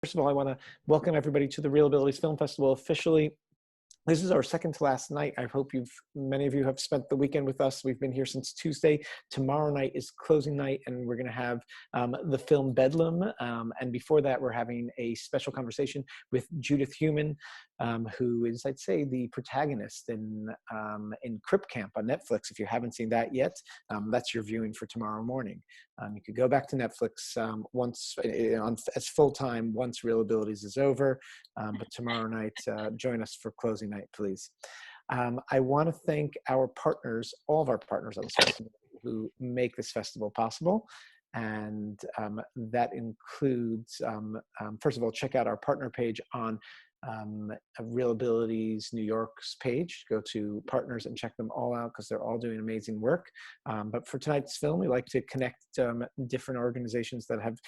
First of all, I want to welcome everybody to the ReelAbilities Film Festival officially. This is our second to last night. I hope many of you have spent the weekend with us. We've been here since Tuesday. Tomorrow night is closing night, and we're going to have the film Bedlam. And before that, we're having a special conversation with Judith Heumann, who is, I'd say, the protagonist in Crip Camp on Netflix. If you haven't seen that yet, that's your viewing for tomorrow morning. You could go back to Netflix as full-time once ReelAbilities is over. But tomorrow night, join us for closing night, please. I want to thank our partners, all of our partners on this festival, who make this festival possible. And that includes, first of all, check out our partner page on ReelAbilities New York's page. Go to partners and check them all out because they're all doing amazing work. But for tonight's film, we like to connect different organizations that have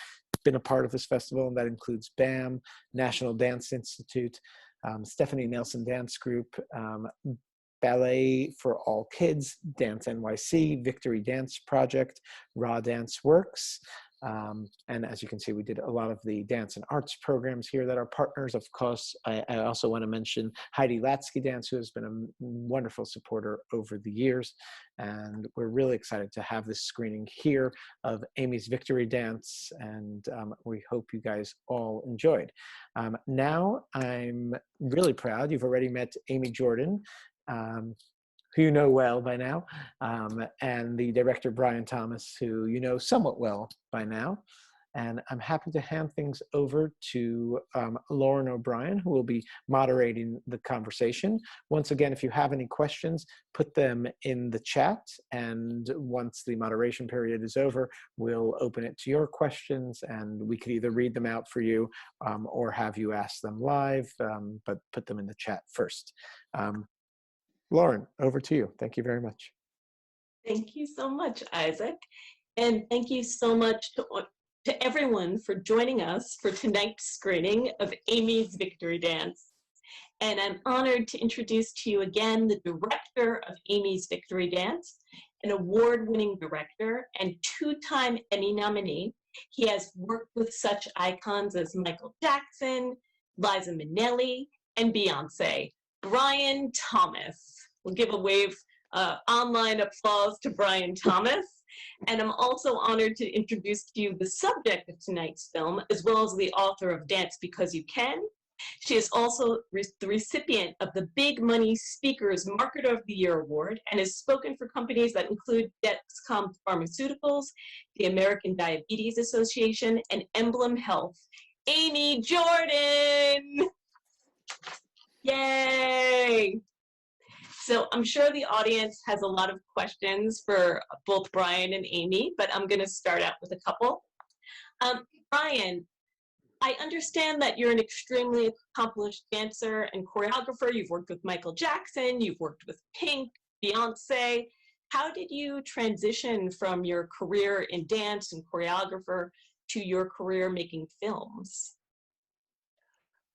been a part of this festival, and that includes BAM, National Dance Institute, Stephanie Nelson Dance Group, Ballet for All Kids, Dance NYC, Victory Dance Project, Raw Dance Works. And as you can see, we did a lot of the dance and arts programs here that are partners. Of course, I also want to mention Heidi Latsky Dance, who has been a wonderful supporter over the years. And we're really excited to have this screening here of Amy's Victory Dance. And we hope you guys all enjoyed. Now, I'm really proud. You've already met Amy Jordan, who you know well by now, and the director, Brian Thomas, who you know somewhat well by now. And I'm happy to hand things over to Lauren O'Brien, who will be moderating the conversation. Once again, if you have any questions, put them in the chat. And once the moderation period is over, we'll open it to your questions, and we could either read them out for you or have you ask them live, but put them in the chat first. Lauren, over to you. Thank you very much. Thank you so much, Isaac. And thank you so much to everyone for joining us for tonight's screening of Amy's Victory Dance. And I'm honored to introduce to you again the director of Amy's Victory Dance, an award-winning director and two-time Emmy nominee. He has worked with such icons as Michael Jackson, Liza Minnelli, and Beyonce. Brian Thomas. We'll give a wave, online applause to Brian Thomas. And I'm also honored to introduce to you the subject of tonight's film, as well as the author of Dance Because You Can. She is also the recipient of the Big Money Speakers Marketer of the Year Award and has spoken for companies that include Dexcom Pharmaceuticals, the American Diabetes Association, and Emblem Health. Amy Jordan! Yay! So I'm sure the audience has a lot of questions for both Brian and Amy, but I'm going to start out with a couple. Brian, I understand that you're an extremely accomplished dancer and choreographer. You've worked with Michael Jackson, you've worked with Pink, Beyonce. How did you transition from your career in dance and choreographer to your career making films?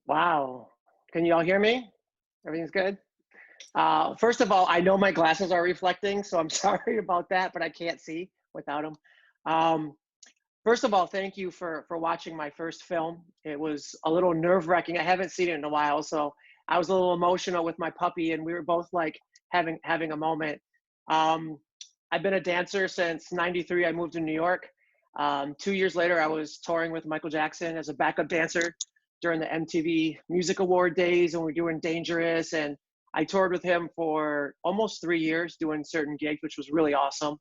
Wow. Can you all hear me? Everything's good? First of all, I know my glasses are reflecting, so I'm sorry about that, but I can't see without them. First of all, thank you for watching my first film. It was a little nerve-wracking. I haven't seen it in a while, so I was a little emotional with my puppy, and we were both like having a moment. I've been a dancer since '93. I moved to New York. 2 years later, I was touring with Michael Jackson as a backup dancer during the MTV Music Award days, and we were doing Dangerous, and I toured with him for almost 3 years doing certain gigs, which was really awesome.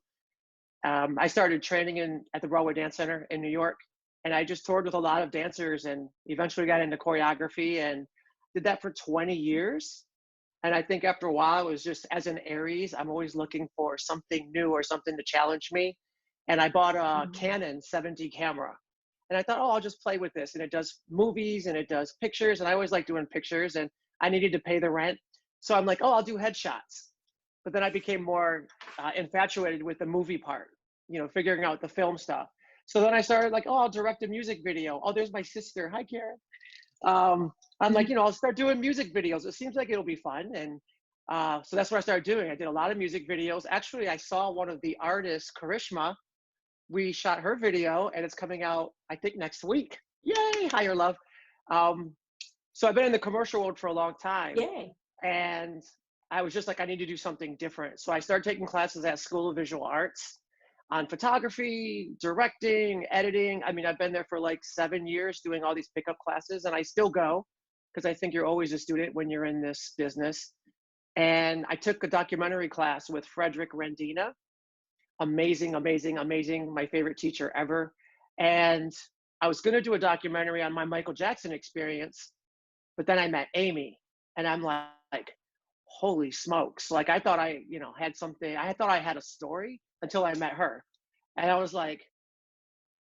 I started training at the Broadway Dance Center in New York, and I just toured with a lot of dancers and eventually got into choreography and did that for 20 years. And I think after a while, it was just, as an Aries, I'm always looking for something new or something to challenge me. And I bought a Canon 7D camera. And I thought, oh, I'll just play with this. And it does movies and it does pictures. And I always like doing pictures, and I needed to pay the rent. So I'm like, oh, I'll do headshots. But then I became more infatuated with the movie part, you know, figuring out the film stuff. So then I started like, oh, I'll direct a music video. Oh, there's my sister. Hi, Karen. I'm like, you know, I'll start doing music videos. It seems like it'll be fun. And so that's what I started doing. I did a lot of music videos. Actually, I saw one of the artists, Karishma. We shot her video and it's coming out, I think, next week. Yay, Higher Love. So I've been in the commercial world for a long time, Yay. and I was just like, I need to do something different. So I started taking classes at School of Visual Arts on photography, directing, editing. I mean, I've been there for like 7 years doing all these pickup classes, and I still go because I think you're always a student when you're in this business. And I took a documentary class with Frederick Rendina. Amazing, amazing, amazing. My favorite teacher ever. And I was going to do a documentary on my Michael Jackson experience, but then I met Amy, and I'm like, holy smokes. Like, I thought I, had something, I thought I had a story until I met her. And I was like,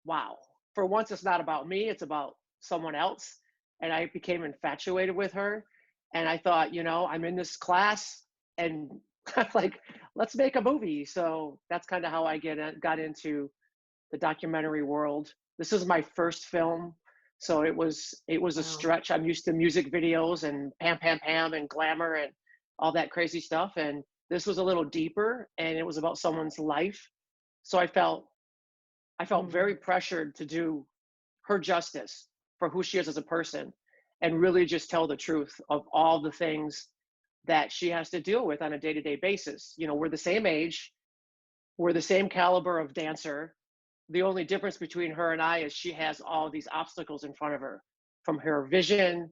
wow, for once, it's not about me, it's about someone else. And I became infatuated with her. And I thought, I'm in this class, and like, let's make a movie. So that's kind of how I got into the documentary world. This is my first film. So it was a stretch. I'm used to music videos and pam, pam, pam and glamour and all that crazy stuff. And this was a little deeper, and it was about someone's life. So I felt very pressured to do her justice for who she is as a person, and really just tell the truth of all the things that she has to deal with on a day-to-day basis. We're the same age, we're the same caliber of dancer. The only difference between her and I is she has all these obstacles in front of her, from her vision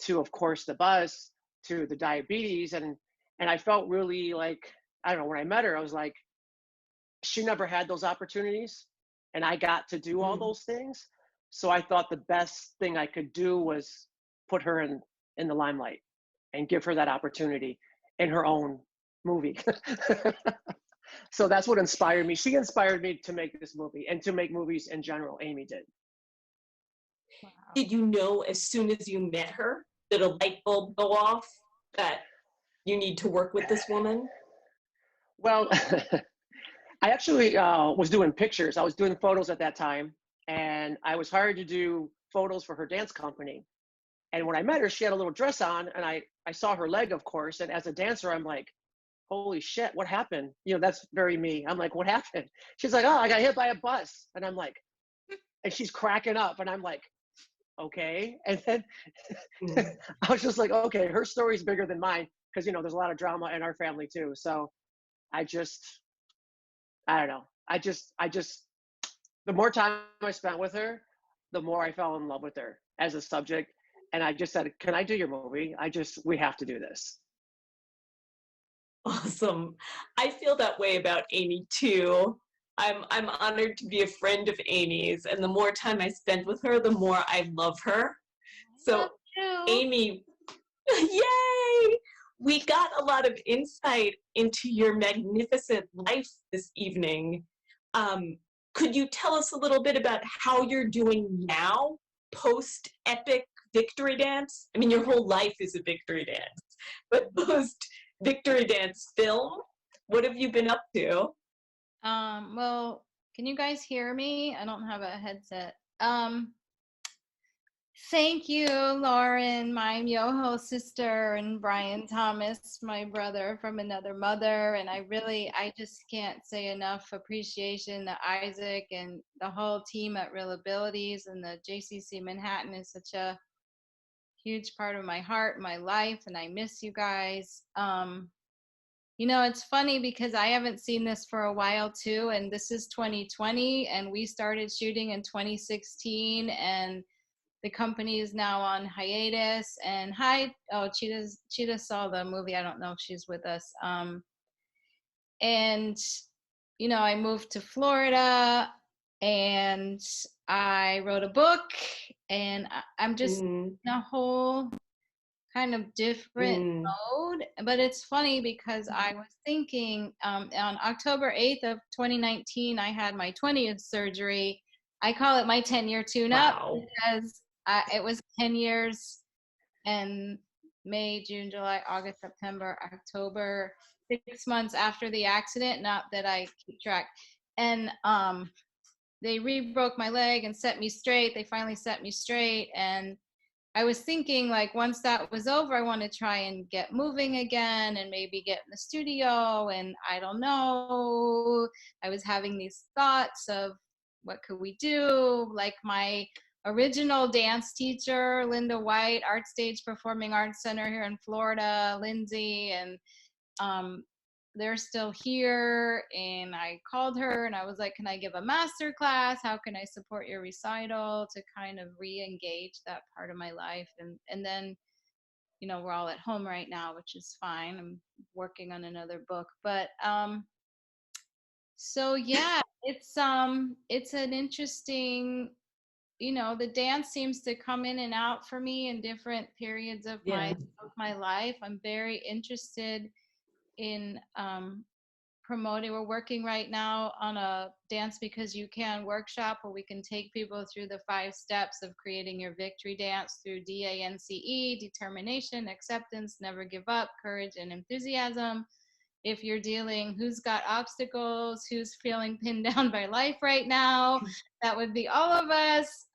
to, of course, the bus, to the diabetes. And I felt really like, I don't know, when I met her, I was like, she never had those opportunities, and I got to do all those things. So I thought the best thing I could do was put her in the limelight and give her that opportunity in her own movie. So that's what inspired me. She inspired me to make this movie, and to make movies in general. Amy did. Wow. Did you know as soon as you met her that a light bulb go off that you need to work with this woman? Well, I actually was doing pictures. I was doing photos at that time, and I was hired to do photos for her dance company. And when I met her, she had a little dress on, and I saw her leg, of course. And as a dancer, I'm like, holy shit, what happened? That's very me. I'm like, what happened? She's like, oh, I got hit by a bus. And I'm like, and she's cracking up, and I'm like, okay. And then I was just like, okay, her story's bigger than mine, because there's a lot of drama in our family too. So I don't know. I just the more time I spent with her, the more I fell in love with her as a subject. And I just said, can I do your movie? We have to do this. Awesome. I feel that way about Amy too. I'm honored to be a friend of Amy's, and the more time I spend with her, the more I love her. So Amy, yay! We got a lot of insight into your magnificent life this evening. Could you tell us a little bit about how you're doing now, post-epic victory dance? I mean, your whole life is a victory dance, but post-victory dance film, what have you been up to? Well, can you guys hear me? I don't have a headset. Thank you, Lauren, my Yoho sister, and Brian Thomas, my brother from another mother. And I just can't say enough appreciation to Isaac and the whole team at ReelAbilities, and the JCC Manhattan is such a huge part of my heart, my life, and I miss you guys. It's funny because I haven't seen this for a while too, and this is 2020, and we started shooting in 2016, and the company is now on hiatus. And Cheetah saw the movie. I don't know if she's with us. And I moved to Florida, and I wrote a book, and I'm just in a whole kind of different mode. But it's funny because I was thinking on October 8th of 2019, I had my 20th surgery. I call it my 10-year tune-up because it was 10 years, and May, June, July, August, September, October, 6 months after the accident, not that I keep track. And they re-broke my leg and set me straight. They finally set me straight. And I was thinking, like, once that was over, I want to try and get moving again and maybe get in the studio. And I don't know. I was having these thoughts of what could we do? Like, my original dance teacher, Linda White, Art Stage Performing Arts Center here in Florida, Lindsay, and they're still here. And I called her and I was like, can I give a master class? How can I support your recital to kind of re-engage that part of my life? And then, you know, we're all at home right now, which is fine. I'm working on another book, but so yeah, it's an interesting, you know, the dance seems to come in and out for me in different periods of Yeah. my life. I'm very interested in promoting. We're working right now on a Dance Because You Can workshop where we can take people through the 5 steps of creating your victory dance through DANCE, determination, acceptance, never give up, courage, and enthusiasm. If you're dealing, who's got obstacles, who's feeling pinned down by life right now, that would be all of us.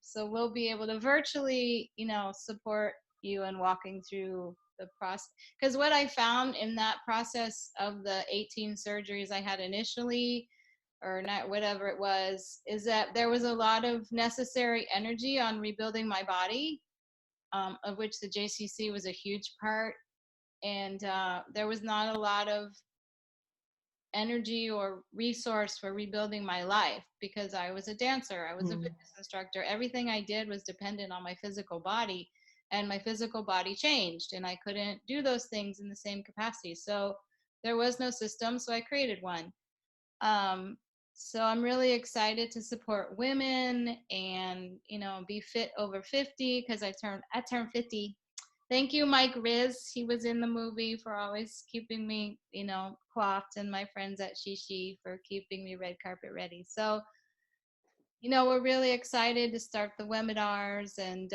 So we'll be able to virtually, you know, support you in walking through the process. Because what I found in that process of the 18 surgeries I had initially, or not, whatever it was, is that there was a lot of necessary energy on rebuilding my body, of which the JCC was a huge part. And there was not a lot of energy or resource for rebuilding my life because I was a dancer, I was a fitness instructor. Everything I did was dependent on my physical body, and my physical body changed and I couldn't do those things in the same capacity. So there was no system, so I created one. So I'm really excited to support women and, you know, be fit over 50 because I turned 50. Thank you, Mike Riz. He was in the movie for always keeping me, you know, coiffed, and my friends at Shishi for keeping me red carpet ready. So, you know, we're really excited to start the webinars and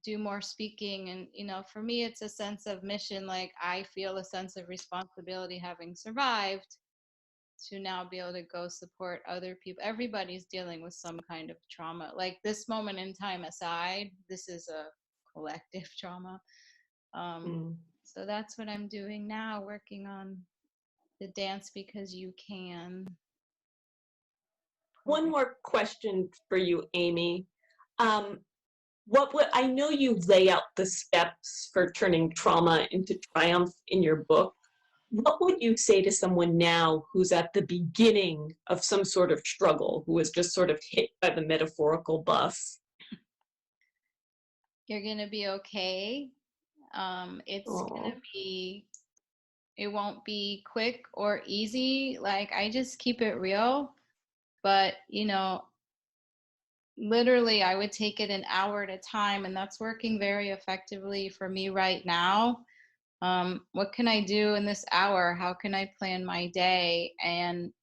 do more speaking. And, you know, for me, it's a sense of mission. Like I feel a sense of responsibility having survived to now be able to go support other people. Everybody's dealing with some kind of trauma. Like this moment in time aside, this is a collective trauma. So that's what I'm doing now, working on the Dance Because You Can. One more question for you, Amy. I know you lay out the steps for turning trauma into triumph in your book. What would you say to someone now who's at the beginning of some sort of struggle, who was just sort of hit by the metaphorical bus? You're gonna be okay. It won't be quick or easy. Like I just keep it real, but you know, literally I would take it an hour at a time, and that's working very effectively for me right now. What can I do in this hour? How can I plan my day? And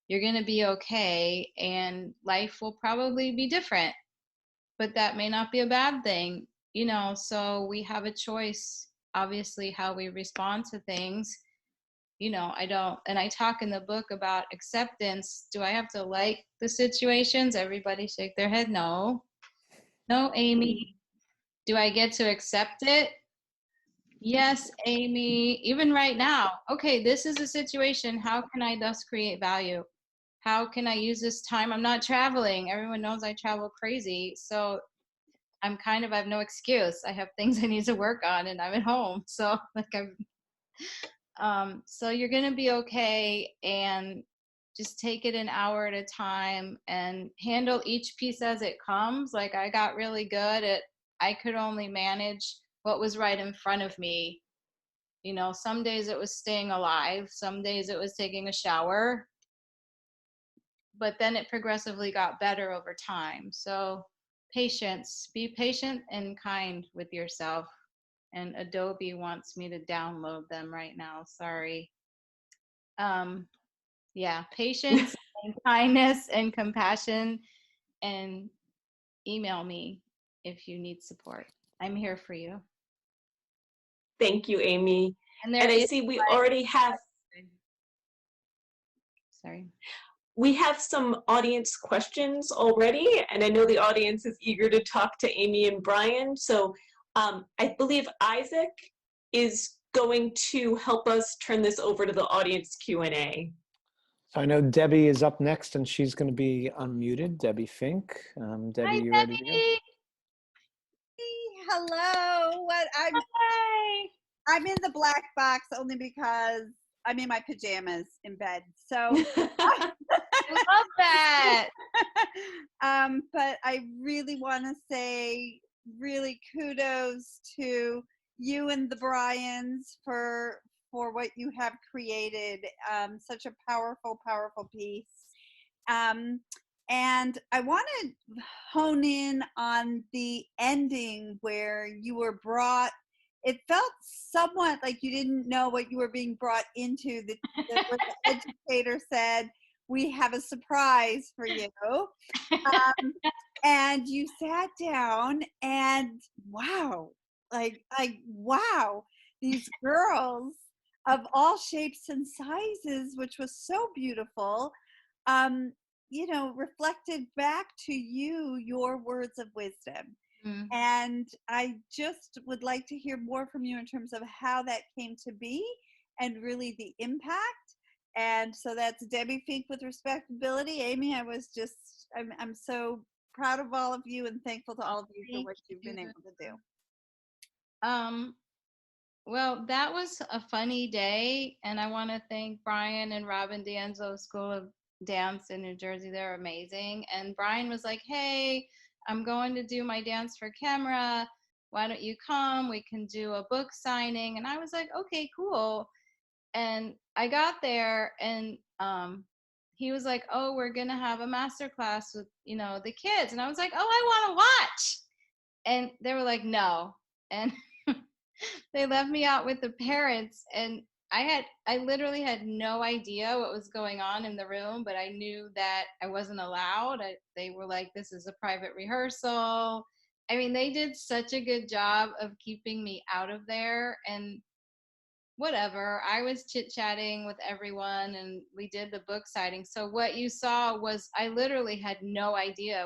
you're gonna be okay, and life will probably be different, but that may not be a bad thing, you know. So we have a choice, obviously, how we respond to things. You know, I talk in the book about acceptance. Do I have to like the situations? Everybody shake their head. No, Amy. Do I get to accept it? Yes, Amy. Even right now, okay, this is a situation. How can I thus create value? How can I use this time? I'm not traveling. Everyone knows I travel crazy. So I have no excuse. I have things I need to work on and I'm at home. So so you're going to be okay, and just take it an hour at a time and handle each piece as it comes. Like I got really good at, I could only manage what was right in front of me. You know, some days it was staying alive. Some days it was taking a shower, but then it progressively got better over time. So patience, be patient and kind with yourself. And Adobe wants me to download them right now. Sorry. Yeah, patience and kindness and compassion, and email me if you need support. I'm here for you. Thank you, Amy. And I see we already have, sorry. We have some audience questions already, and I know the audience is eager to talk to Amy and Brian. So I believe Isaac is going to help us turn this over to the audience Q&A. So I know Debbie is up next, and she's going to be unmuted. Debbie Fink. Debbie, Hi, you ready to go? Debbie. Hello. Hi. I'm in the black box only because I'm in my pajamas in bed. So I love that. but I really want to say really kudos to you and the Bryans for what you have created. Such a powerful piece. And I want to hone in on the ending where you were brought. It felt somewhat like you didn't know what you were being brought into. Where the educator said, "We have a surprise for you," and you sat down, and wow, like wow, these girls of all shapes and sizes, which was so beautiful. Reflected back to you your words of wisdom. Mm. And I just would like to hear more from you in terms of how that came to be and really the impact. And so that's Debbie Fink with respectability. Amy, I'm so proud of all of you and thankful to all of you for what you've been able to do. Well, that was a funny day, and I want to thank Brian and Robin D'Anzo School of Dance in New Jersey. They're amazing. And Brian was like, "Hey, I'm going to do my dance for camera. Why don't you come? We can do a book signing." And I was like, "Okay, cool." And I got there, and he was like, "Oh, we're gonna have a master class with the kids." And I was like, "Oh, I want to watch." And they were like, "No." And they left me out with the parents, and I literally had no idea what was going on in the room, but I knew that I wasn't allowed. They were like, "This is a private rehearsal." I mean, they did such a good job of keeping me out of there, and whatever. I was chit-chatting with everyone, and we did the book signing. So what you saw was I literally had no idea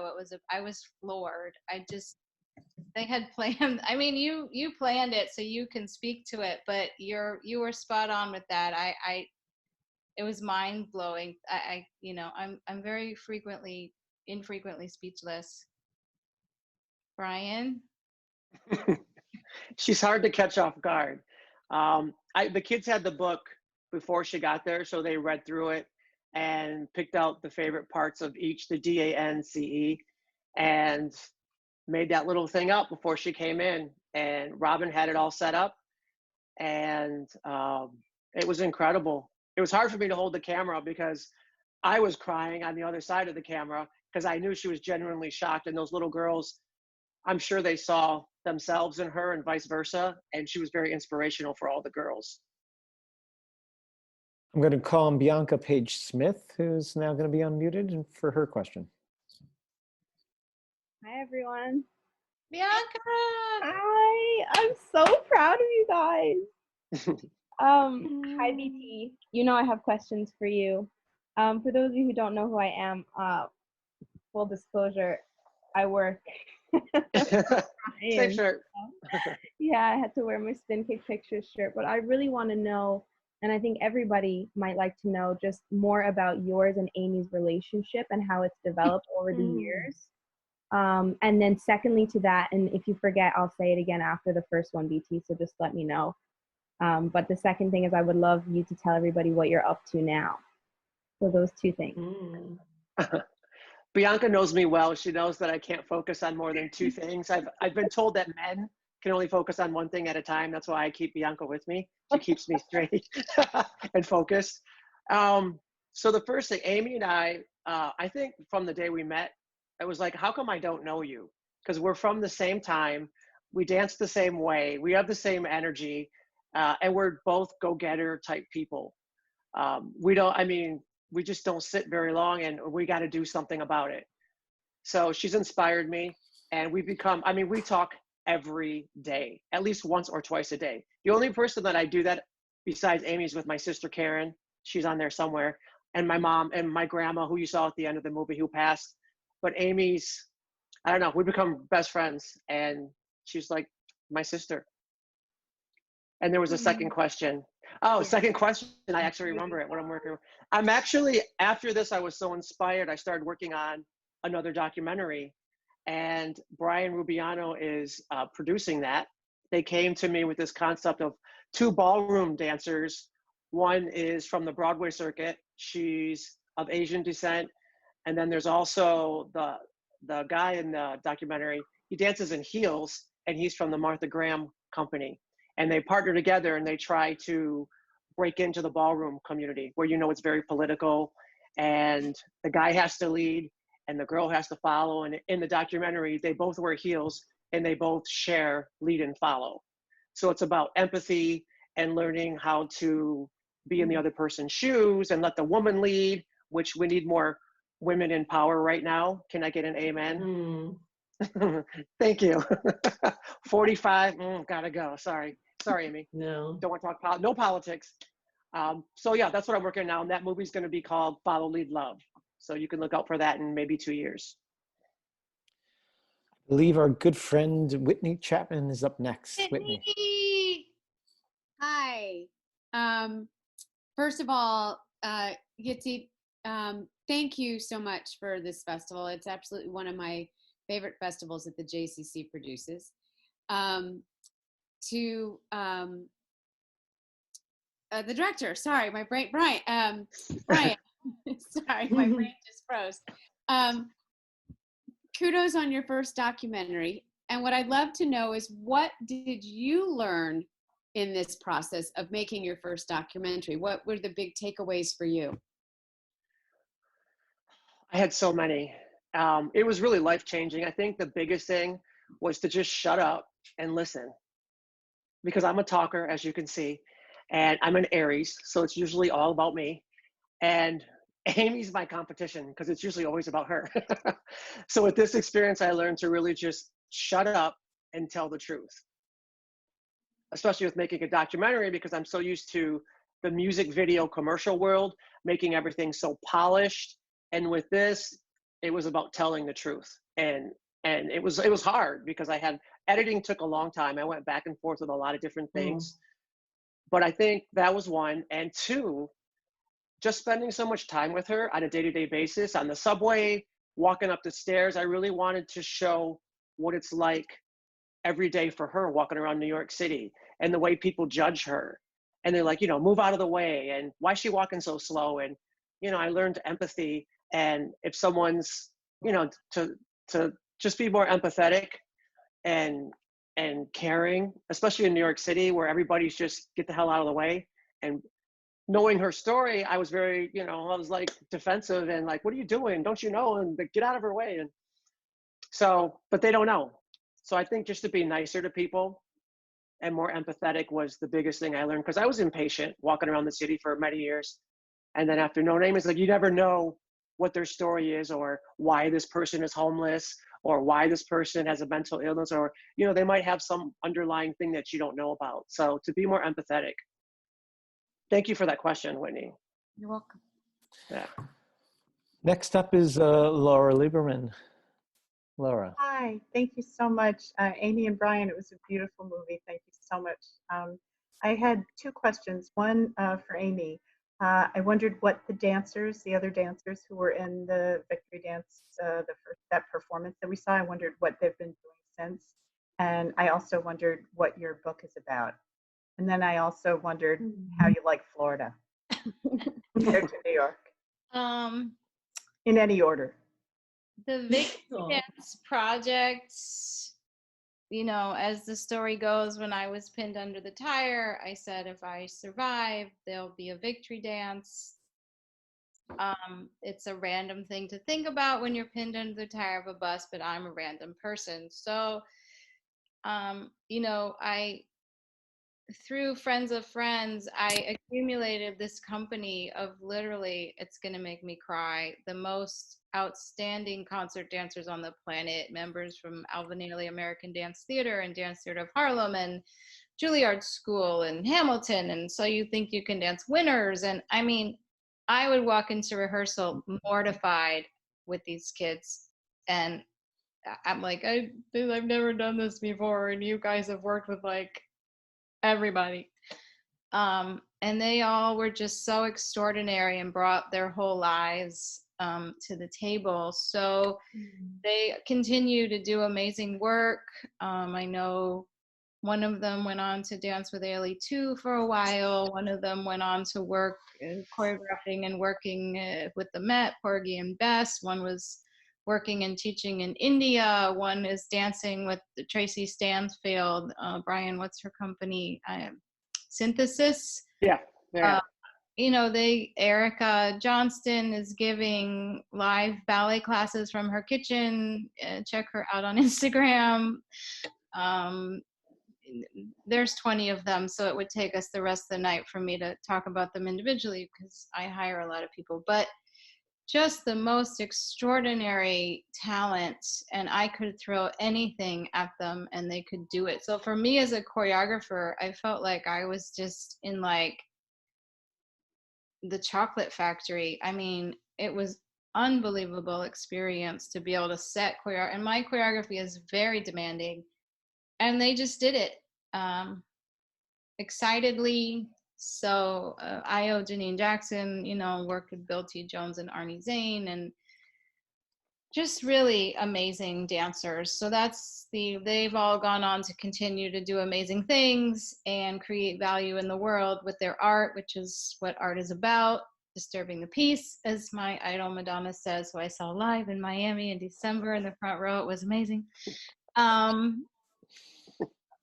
I was floored. They had planned. I mean, you planned it, so you can speak to it, but you were spot on with that. It was mind blowing. I'm very infrequently speechless. Brian? She's hard to catch off guard. The kids had the book before she got there, so they read through it and picked out the favorite parts of each, the DANCE, and made that little thing up before she came in. And Robin had it all set up, and it was incredible. It was hard for me to hold the camera because I was crying on the other side of the camera because I knew she was genuinely shocked, and those little girls, I'm sure they saw themselves in her and vice versa, and she was very inspirational for all the girls. I'm going to call on Bianca Page Smith, who's now going to be unmuted for her question. Hi, everyone. Bianca! Hi, I'm so proud of you guys. Hi, BT. I have questions for you. For those of you who don't know who I am, full disclosure, I work. Same shirt. Yeah, I had to wear my Spin Kick Pictures shirt, but I really want to know, and I think everybody might like to know just more about yours and Amy's relationship and how it's developed over the years. And then secondly to that, and if you forget, I'll say it again after the first one, BT, so just let me know. But the second thing is I would love you to tell everybody what you're up to now. So those two things. Bianca knows me well. She knows that I can't focus on more than two things. I've been told that men can only focus on one thing at a time. That's why I keep Bianca with me. She keeps me straight and focused. So the first thing, Amy and I think from the day we met, it was like, how come I don't know you? Because we're from the same time. We dance the same way. We have the same energy. And we're both go-getter type people. We just don't sit very long, and we got to do something about it. So she's inspired me, and we talk every day, at least once or twice a day. The only person that I do that besides Amy's with my sister Karen, she's on there somewhere, and my mom and my grandma, who you saw at the end of the movie, who passed. But Amy's, I don't know, we become best friends, and she's like my sister. And there was a second question. Oh, second question. I actually remember it, what I'm working on. I'm actually, after this, I was so inspired, I started working on another documentary, and Brian Rubiano is producing that. They came to me with this concept of two ballroom dancers. One is from the Broadway circuit. She's of Asian descent. And then there's also the guy in the documentary. He dances in heels, and he's from the Martha Graham company. And they partner together and they try to break into the ballroom community where, you know, it's very political, and the guy has to lead and the girl has to follow. And in the documentary, they both wear heels and they both share lead and follow. So it's about empathy and learning how to be in the other person's shoes and let the woman lead, which we need more women in power right now. Can I get an amen? Thank you. 45, gotta go. Sorry, Amy. No. Don't want to talk no politics. So yeah, that's what I'm working on now. And that movie's going to be called Follow, Lead, Love. So you can look out for that in maybe 2 years. I believe our good friend Whitney Chapman is up next. Whitney. Hi. First of all, Yitzi, thank you so much for this festival. It's absolutely one of my favorite festivals that the JCC produces. To the director, sorry, my brain, Brian, sorry, my brain just froze. Kudos on your first documentary. And what I'd love to know is, what did you learn in this process of making your first documentary? What were the big takeaways for you? I had so many. It was really life-changing. I think the biggest thing was to just shut up and listen, because I'm a talker, as you can see, and I'm an Aries, so it's usually all about me. And Amy's my competition because it's usually always about her. So with this experience, I learned to really just shut up and tell the truth, especially with making a documentary, because I'm so used to the music video commercial world, making everything so polished. And with this, it was about telling the truth. And it was hard because editing took a long time. I went back and forth with a lot of different things. But I think that was one. And two, just spending so much time with her on a day-to-day basis, on the subway, walking up the stairs. I really wanted to show what it's like every day for her walking around New York City, and the way people judge her. And they're like, you know, move out of the way, and why is she walking so slow? And, you know, I learned empathy. And if someone's, you know, to just be more empathetic and caring, especially in New York City, where everybody's just get the hell out of the way. And knowing her story, I was very, you know, I was like defensive and like, what are you doing? Don't you know? And get out of her way. And so, but they don't know. So I think just to be nicer to people and more empathetic was the biggest thing I learned, because I was impatient walking around the city for many years. And then after No Name, it's like, you never know what their story is, or why this person is homeless, or why this person has a mental illness, or, you know, they might have some underlying thing that you don't know about. So to be more empathetic. Thank you for that question, Whitney. You're welcome. Yeah. Next up is Laura Lieberman. Laura. Hi, thank you so much. Amy and Brian, it was a beautiful movie. Thank you so much. I had two questions. One for Amy. I wondered what the other dancers who were in the Victory Dance, that performance that we saw, I wondered what they've been doing since. And I also wondered what your book is about. And then I also wondered how you like Florida compared to New York. In any order. The Victory Dance project, you know, as the story goes, when I was pinned under the tire, I said, if I survive, there'll be a victory dance. It's a random thing to think about when you're pinned under the tire of a bus, but I'm a random person. So, you know, through friends of friends, I accumulated this company of literally, it's going to make me cry, the most outstanding concert dancers on the planet, members from Alvin Ailey American Dance Theater and Dance Theater of Harlem and Juilliard School and Hamilton and So You Think You Can Dance winners. And I mean, I would walk into rehearsal mortified with these kids. And I'm like, I've never done this before. And you guys have worked with like everybody. And they all were just so extraordinary and brought their whole lives to the table. So they continue to do amazing work. I know one of them went on to dance with Ailey too for a while. One of them went on to work choreographing and working with the Met, Porgy and Bess. One was working and teaching in India. One is dancing with Tracy Stansfield. Brian, what's her company? Synthesis. Yeah. You know, Erica Johnston is giving live ballet classes from her kitchen. Check her out on Instagram. There's 20 of them, so it would take us the rest of the night for me to talk about them individually because I hire a lot of people. But just the most extraordinary talent, and I could throw anything at them and they could do it. So for me as a choreographer, I felt like I was just in like the chocolate factory. I mean, it was unbelievable experience to be able to set and my choreography is very demanding, and they just did it excitedly. So Io Janine Jackson, you know, worked with Bill T. Jones and Arnie Zane, and just really amazing dancers. So they've all gone on to continue to do amazing things and create value in the world with their art, which is what art is about, disturbing the peace, as my idol Madonna says, who I saw live in Miami in December in the front row. It was amazing.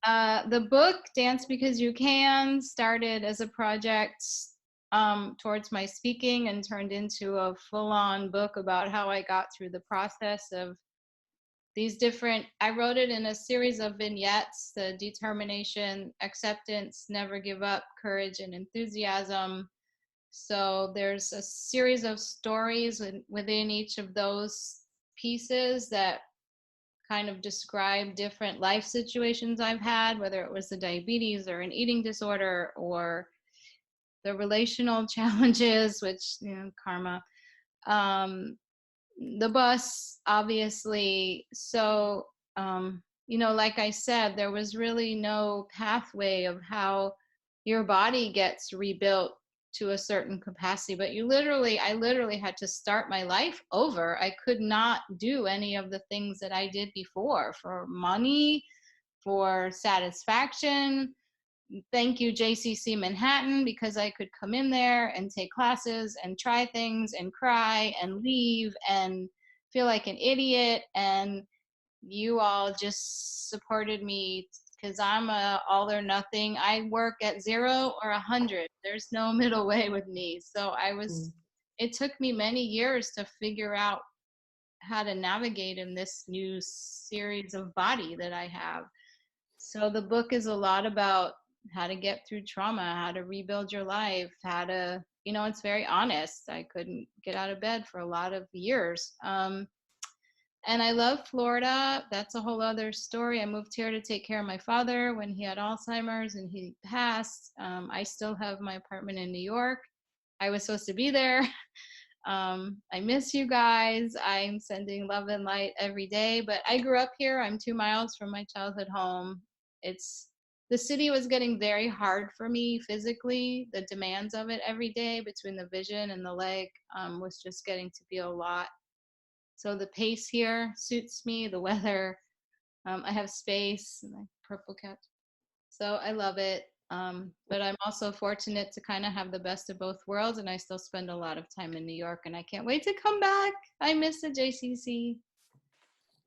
The book, Dance Because You Can, started as a project towards my speaking and turned into a full-on book about how I got through the process of these different, I wrote it in a series of vignettes: the determination, acceptance, never give up, courage, and enthusiasm. So there's a series of stories within each of those pieces that kind of describe different life situations I've had, whether it was the diabetes or an eating disorder or the relational challenges, which, you know, karma, the bus, obviously. So, you know, like I said, there was really no pathway of how your body gets rebuilt to a certain capacity, but I literally had to start my life over. I could not do any of the things that I did before for money, for satisfaction. Thank you, JCC Manhattan, because I could come in there and take classes and try things and cry and leave and feel like an idiot. And you all just supported me because I'm a all or nothing. I work at 0 or 100. There's no middle way with me. So it took me many years to figure out how to navigate in this new series of body that I have. So the book is a lot about how to get through trauma, how to rebuild your life, how to, you know, it's very honest. I couldn't get out of bed for a lot of years. And I love Florida. That's a whole other story. I moved here to take care of my father when he had Alzheimer's and he passed. I still have my apartment in New York. I was supposed to be there. I miss you guys. I'm sending love and light every day, but I grew up here. I'm 2 miles from my childhood home. The city was getting very hard for me physically. The demands of it every day between the vision and the leg was just getting to be a lot. So the pace here suits me, the weather. I have space, my purple cat. So I love it. But I'm also fortunate to kind of have the best of both worlds, and I still spend a lot of time in New York, and I can't wait to come back. I miss the JCC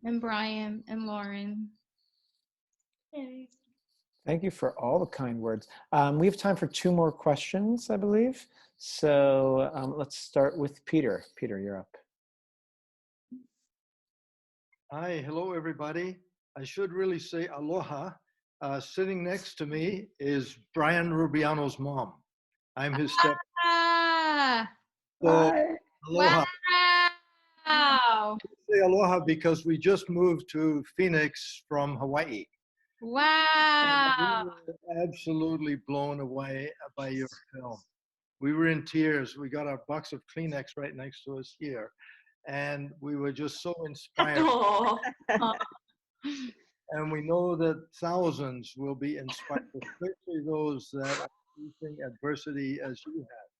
and Brian and Lauren. Yay. Thank you for all the kind words. We have time for 2 more questions, I believe. So let's start with Peter. Peter, you're up. Hi, hello everybody. I should really say aloha. Sitting next to me is Brian Rubiano's mom. I'm his step. So, aloha. Wow. I say aloha because we just moved to Phoenix from Hawaii. Wow. We were absolutely blown away by your film. We were in tears. We got our box of Kleenex right next to us here. And we were just so inspired. And we know that thousands will be inspired, especially those that are facing adversity as you have.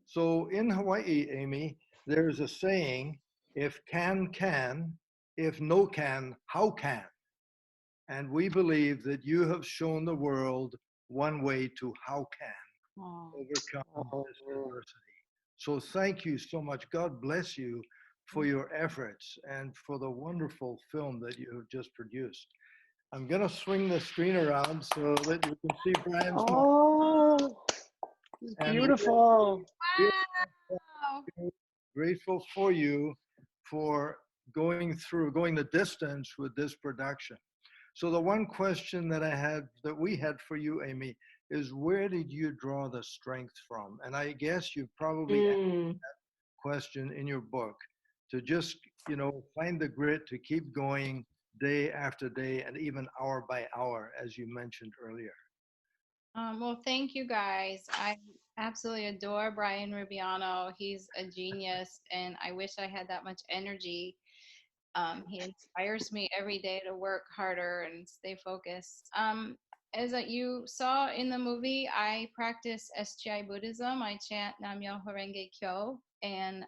So in Hawaii, Amy, there's a saying, if can, if no can, how can? And we believe that you have shown the world one way to how can overcome this adversity. So thank you so much. God bless you for your efforts and for the wonderful film that you have just produced. I'm going to swing the screen around so that you can see Brian's mouth. Oh, beautiful. We're grateful for you for going the distance with this production. So the one question that we had for you, Amy, is where did you draw the strength from? And I guess you probably answered that question in your book, to just, find the grit to keep going day after day and even hour by hour, as you mentioned earlier. Well, thank you guys. I absolutely adore Brian Rubiano. He's a genius, and I wish I had that much energy. He inspires me every day to work harder and stay focused. As you saw in the movie, I practice SGI Buddhism. I chant Nam-myoho Renge Kyo, and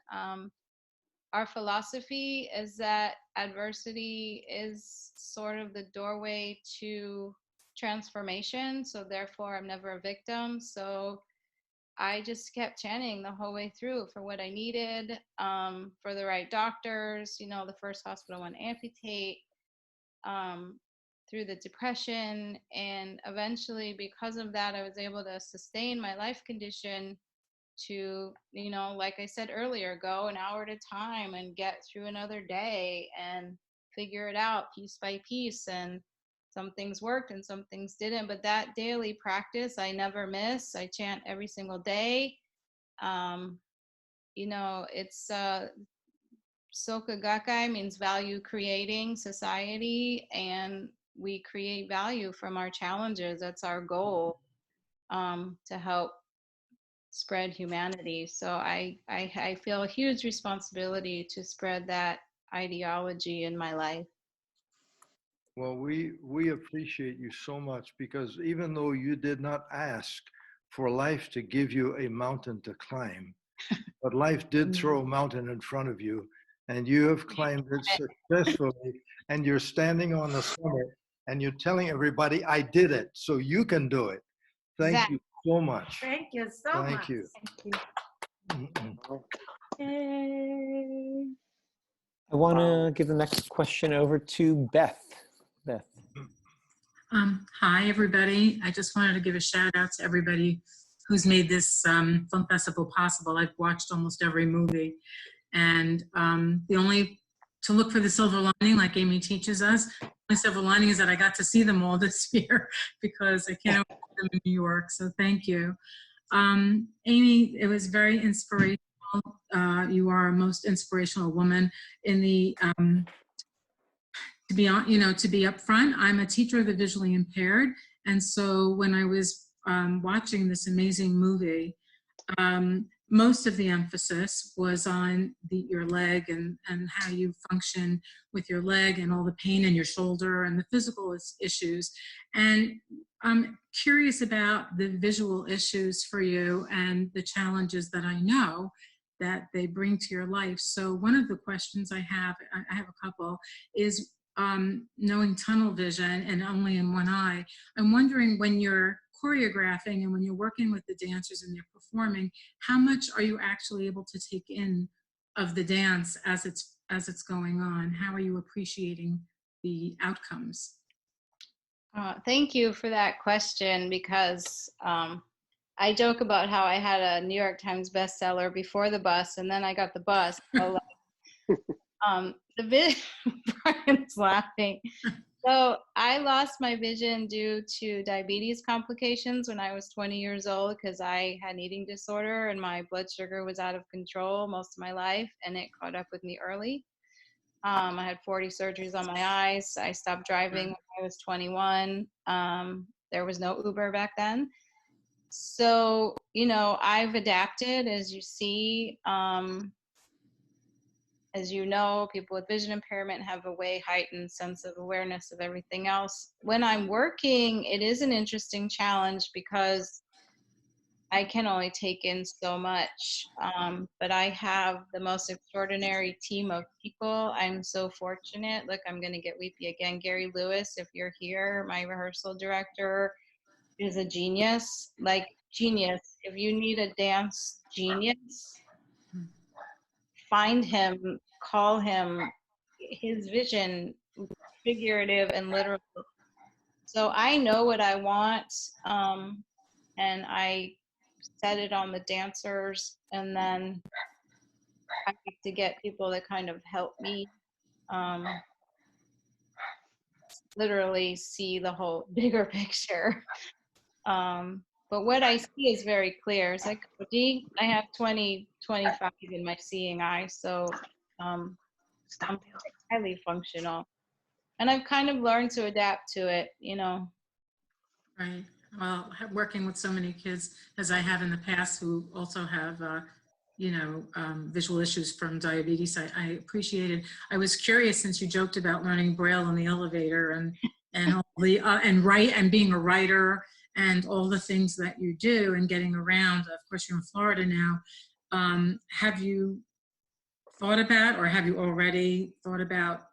our philosophy is that adversity is sort of the doorway to transformation. So therefore, I'm never a victim. So I just kept chanting the whole way through for what I needed, for the right doctors. The first hospital went amputate, through the depression. And eventually, because of that, I was able to sustain my life condition to, like I said earlier, go an hour at a time and get through another day and figure it out piece by piece. And some things worked and some things didn't, but that daily practice I never miss. I chant every single day. It's Soka Gakkai means value creating society, and we create value from our challenges. That's our goal, to help spread humanity. So I feel a huge responsibility to spread that ideology in my life. Well, we appreciate you so much, because even though you did not ask for life to give you a mountain to climb, but life did throw a mountain in front of you, and you have climbed it successfully, and you're standing on the summit, and you're telling everybody, I did it, so you can do it. Thank you so much. Thank you so much. Thank you. Yay. I want to give the next question over to Beth. Beth. Hi, everybody. I just wanted to give a shout out to everybody who's made this film festival possible. I've watched almost every movie, and to look for the silver lining, like Amy teaches us, the silver lining is that I got to see them all this year, because I can't watch them in New York, so thank you. Amy, it was very inspirational. You are a most inspirational woman in the, to be upfront, I'm a teacher of the visually impaired. And so when I was watching this amazing movie, most of the emphasis was on your leg and how you function with your leg and all the pain in your shoulder and the physical issues. And I'm curious about the visual issues for you and the challenges that I know that they bring to your life. So one of the questions I have a couple, is knowing tunnel vision and only in one eye. I'm wondering, when you're choreographing and when you're working with the dancers and they're performing, how much are you actually able to take in of the dance as it's going on? How are you appreciating the outcomes? Thank you for that question, because I joke about how I had a New York Times bestseller before the bus, and then I got the bus. So Brian's laughing. So I lost my vision due to diabetes complications when I was 20 years old, because I had an eating disorder and my blood sugar was out of control most of my life, and it caught up with me early. I had 40 surgeries on my eyes. I stopped driving when I was 21. There was no Uber back then. So, I've adapted, as you see. As you know, people with vision impairment have a way heightened sense of awareness of everything else. When I'm working, it is an interesting challenge, because I can only take in so much. But I have the most extraordinary team of people. I'm so fortunate. Look, I'm going to get weepy again. Gary Lewis, if you're here, my rehearsal director, is a genius. Like, genius. If you need a dance genius, find him, call him. His vision, figurative and literal. So I know what I want, and I set it on the dancers, and then I like to get people to kind of help me literally see the whole bigger picture. But what I see is very clear. It's like, gee, I have 20, 25 in my seeing eye, so I'm highly functional. And I've kind of learned to adapt to it, you know. Right. Well, working with so many kids, as I have in the past, who also have, visual issues from diabetes, I appreciated. I was curious, since you joked about learning Braille in the elevator and all the and write and being a writer and all the things that you do and getting around. Of course, you're in Florida now. Have you thought about, or have you already thought about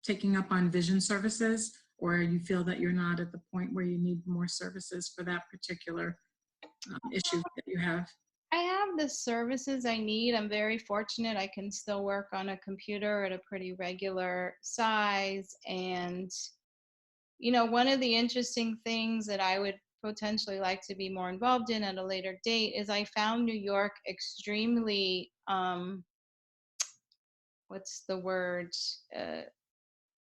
taking up on vision services, or you feel that you're not at the point where you need more services for that particular issue that you have? I have the services I need. I'm very fortunate. I can still work on a computer at a pretty regular size. And, you know, one of the interesting things that I would potentially like to be more involved in at a later date is I found New York extremely, what's the word?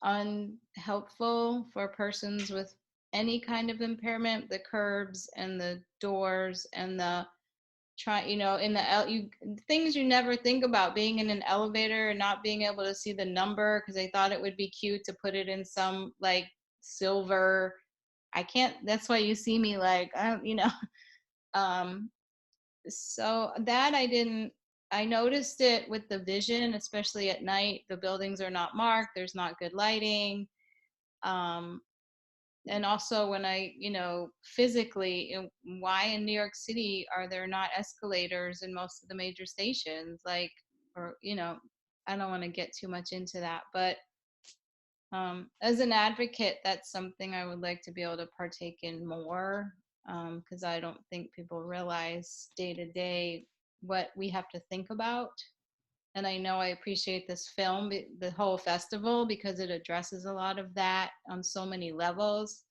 Unhelpful for persons with any kind of impairment. The curbs and the doors and the things you never think about, being in an elevator and not being able to see the number because they thought it would be cute to put it in some like silver. I can't. That's why you see me like so that I noticed it with the vision, especially at night. The buildings are not marked, there's not good lighting. And also when physically, why in New York City are there not escalators in most of the major stations? I don't want to get too much into that, but as an advocate, that's something I would like to be able to partake in more, because I don't think people realize day to day what we have to think about. And I know I appreciate this film, the whole festival, because it addresses a lot of that on so many levels,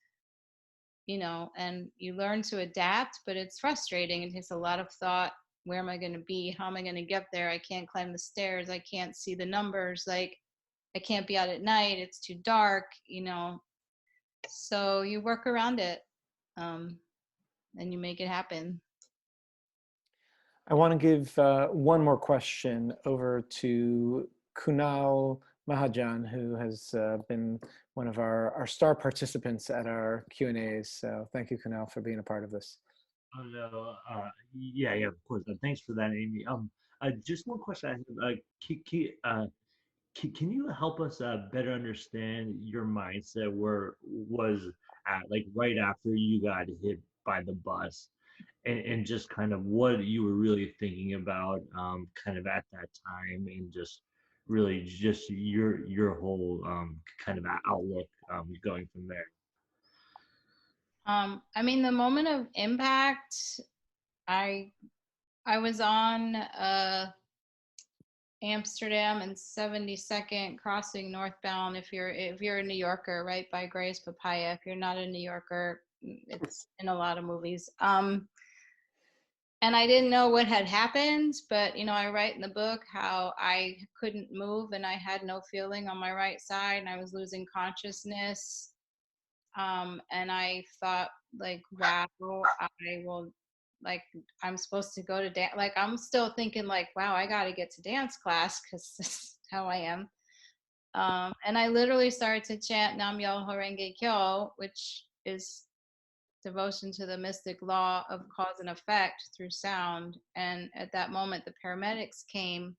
and you learn to adapt, but it's frustrating. It takes a lot of thought. Where am I going to be? How am I going to get there? I can't climb the stairs. I can't see the numbers. Like, I can't be out at night. It's too dark, so you work around it, and you make it happen. I want to give one more question over to Kunal Mahajan, who has been one of our star participants at our Q&As. So thank you, Kunal, for being a part of this. Oh, no. Yeah, of course. Thanks for that, Amy. Just one question I have. Can you help us better understand your mindset was at, like, right after you got hit by the bus, and just kind of what you were really thinking about kind of at that time, and just really just your whole kind of outlook going from there? The moment of impact, I was on Amsterdam and 72nd crossing northbound. If you're a New Yorker, right by Gray's Papaya. If you're not a New Yorker, it's in a lot of movies. And I didn't know what had happened, but I write in the book how I couldn't move and I had no feeling on my right side and I was losing consciousness. And I thought, like, wow, I'm supposed to go to dance. Like, I'm still thinking, like, wow, I got to get to dance class because this is how I am. And I literally started to chant Nam Myo Horenge Kyo, which is devotion to the mystic law of cause and effect through sound. And at that moment, the paramedics came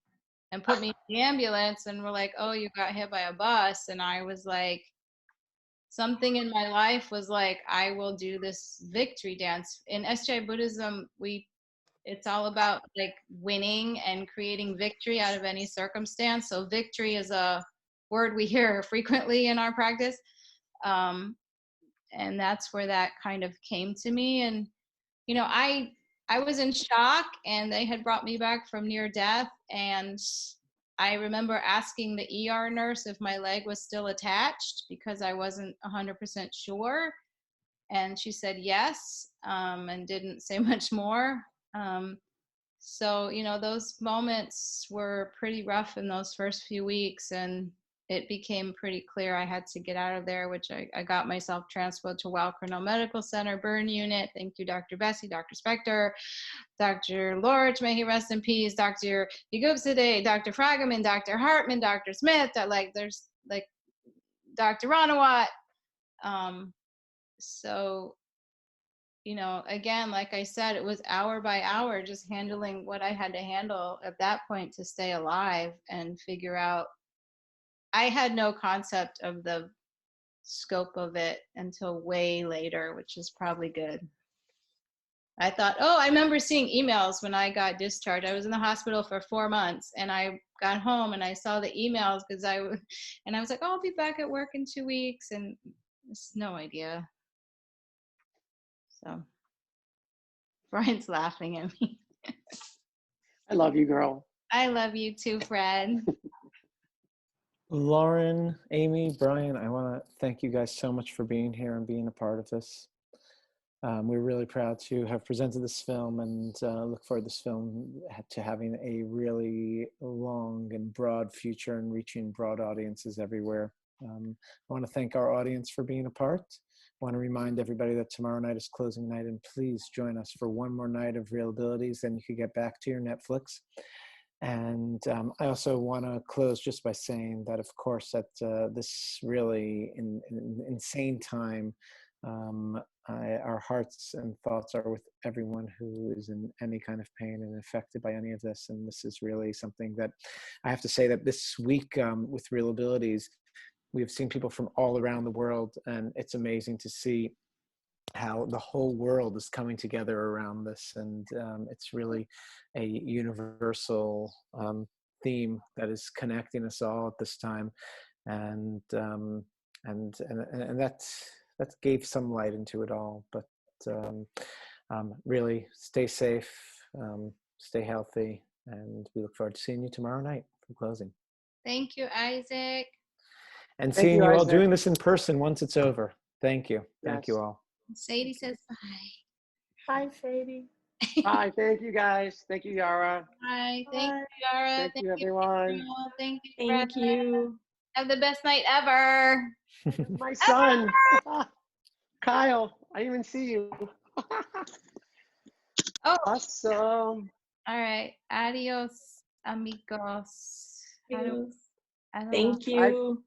and put me in the ambulance and were like, oh, you got hit by a bus. And I was like, something in my life was like, I will do this victory dance. In SJ Buddhism, it's all about like winning and creating victory out of any circumstance. So victory is a word we hear frequently in our practice. And that's where that kind of came to me. And, you know, I was in shock, and they had brought me back from near death. And I remember asking the ER nurse if my leg was still attached because I wasn't 100% sure. And she said yes, and didn't say much more. So, you know, those moments were pretty rough in those first few weeks, and it became pretty clear I had to get out of there, which I got myself transferred to Weill Cornell Medical Center burn unit. Thank you, Dr. Bessie, Dr. Spector, Dr. Lorch, may he rest in peace, Dr. Yagubzadeh, Dr. Fragaman, Dr. Hartman, Dr. Smith, there's like Dr. Ranawat. So, you know, again, like I said, it was hour by hour, just handling what I had to handle at that point to stay alive and figure out. I had no concept of the scope of it until way later, which is probably good. I thought, oh, I remember seeing emails when I got discharged. I was in the hospital for 4 months, and I got home and I saw the emails because I was like, oh, I'll be back at work in 2 weeks, and it's no idea. So Brian's laughing at me. I love you, girl. I love you too, Fred. Lauren, Amy, Brian, I want to thank you guys so much for being here and being a part of this. We're really proud to have presented this film, and look forward to this film to having a really long and broad future and reaching broad audiences everywhere. I want to thank our audience for being a part. I want to remind everybody that tomorrow night is closing night, and please join us for one more night of ReelAbilities, then you can get back to your Netflix. And I also want to close just by saying that, of course, at this really insane time, our hearts and thoughts are with everyone who is in any kind of pain and affected by any of this. And this is really something that I have to say that this week with ReelAbilities, we have seen people from all around the world, and it's amazing to see how the whole world is coming together around this. And it's really a universal theme that is connecting us all at this time. And that gave some light into it all. But really stay safe, stay healthy, and we look forward to seeing you tomorrow night for closing. Thank you, Isaac. And seeing you all doing this in person once it's over. Thank you. Thank you all. Sadie says bye. Bye, Sadie. Bye. Thank you, guys. Thank you, Yara. Bye. Thank you, Yara. Thank you, everyone. Thank you, Thank you. Have the best night ever. My son, Kyle. I didn't even see you. Oh, awesome. All right. Adios, amigos. Thank I don't you. Bye.